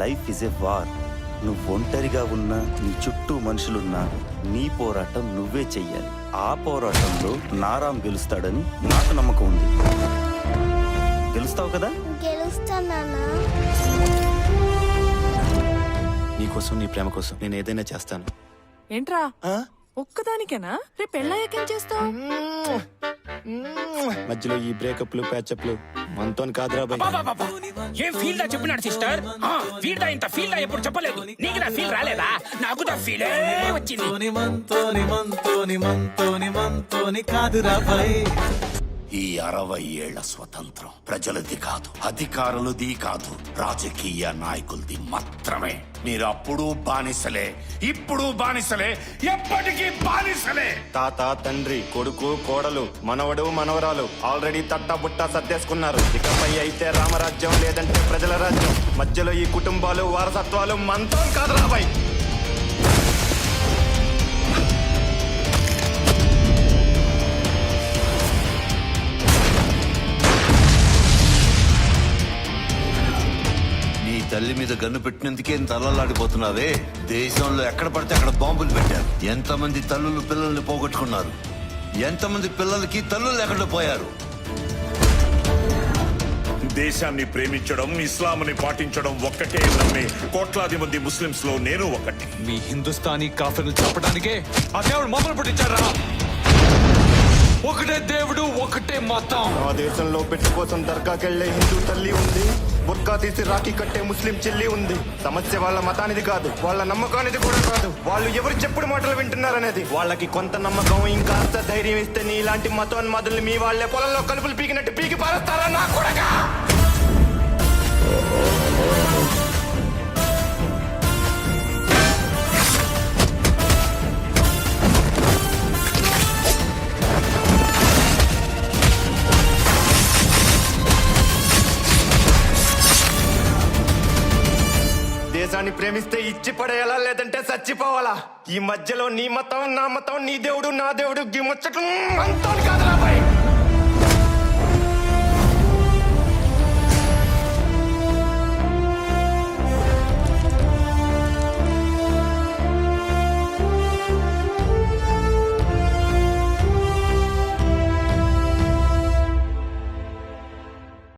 Life is a war. నువ్వు ఒంటరిగా ఉన్నా, నీ చుట్టూ మనుషులున్నా, నీ పోరాటం నువ్వే చెయ్యాలి. ఆ పోరాటంలో నారాం గెలుస్తాడని నాకు నమ్మకం ఉంది. గెలుస్తావు కదా? గెలుస్తానా? నీకోసం, నీ ప్రేమ కోసం నేను ఏదైనా చేస్తాను. ఏంట్రా ఒక్కదానికేనా? రేపు పెళ్ళయ్యాకేం చేస్తావు? మధ్యలో ఈ బ్రేకప్లు ప్యాచప్లు మనతో కాదురా బాయ్. ఏం ఫీల్ దా చెప్పినాడు సిస్టర్. ఫీల్ దా ఇంత ఫీల్ దా ఎప్పుడు చెప్పలేదు. నీకు నా ఫీల్ రాలేదా? నాకు నా ఫీల్ వచ్చింది. మంతోని కాదురా బాయ్. ఈ 60 ఏళ్ల స్వతంత్రం ప్రజలది కాదు, అధికారులది కాదు, రాజకీయ నాయకులది మాత్రమే. మీరు అప్పుడు బానిసలే, ఇప్పుడు బానిసలే, ఎప్పటికీ బానిసలే. తాత, తండ్రి, కొడుకు, కోడలు, మనవడు, మనవరాలు ఆల్రెడీ తట్టబుట్ట సర్దేసుకున్నారు. ఇకపై అయితే రామరాజ్యం లేదంటే ప్రజల రాజ్యం. మధ్యలో ఈ కుటుంబాలు, వారసత్వాలు మనతో కాదు రాబాయ్. తల్లి మీద గన్ను పెట్టినందుకే తలలాడిపోతున్నావే. దేశంలో ఎక్కడ పడితే అక్కడ బాంబులు పెట్టారు. ఎంతమంది తల్లులు పిల్లల్ని పోగొట్టుకున్నారు, ఎంతమంది పిల్లలకి తల్లులు ఎక్కడ పోయారు. దేశాన్ని ప్రేమించడం, ఇస్లాంని పాటించడం ఒక్కటే నమ్మే కోట్లాది మంది ముస్లింస్ లో నేను ఒకటి. మీ హిందుస్థానీ కాఫీలు చెప్పడానికే ఆ దేవుడు మమ్మల్ని పుట్టించారా? ఒకటే దేవుడు, ఒకటే మతం. ఆ దేశంలో పెట్టి కోసం దర్గాకెళ్లే హిందూ తల్లి ఉంది, బుర్కా తీసి రాఖీ కట్టే ముస్లిం చెల్లి ఉంది. సమస్య వాళ్ళ మతానిది కాదు, వాళ్ళ నమ్మకానిది కూడా కాదు. వాళ్ళు ఎవరు చెప్పుడు మాటలు వింటున్నారనేది. వాళ్ళకి కొంత నమ్మకం, ఇంకాస్త ధైర్యం ఇస్తే నీ ఇలాంటి మతోన్మాదుల్ని మీ వాళ్ళే పొలంలో కలుపులు పీకినట్టు పీకి పారేస్తారా నా కొడగా? దేశాన్ని ప్రేమిస్తే ఇచ్చి పడేయాలా, లేదంటే చచ్చిపోవాలా? ఈ మధ్యలో నీ మతం, నా మతం, నీ దేవుడు, నా దేవుడు గిమ్మచ్చట్లు అంతా కాదురా బాయ్.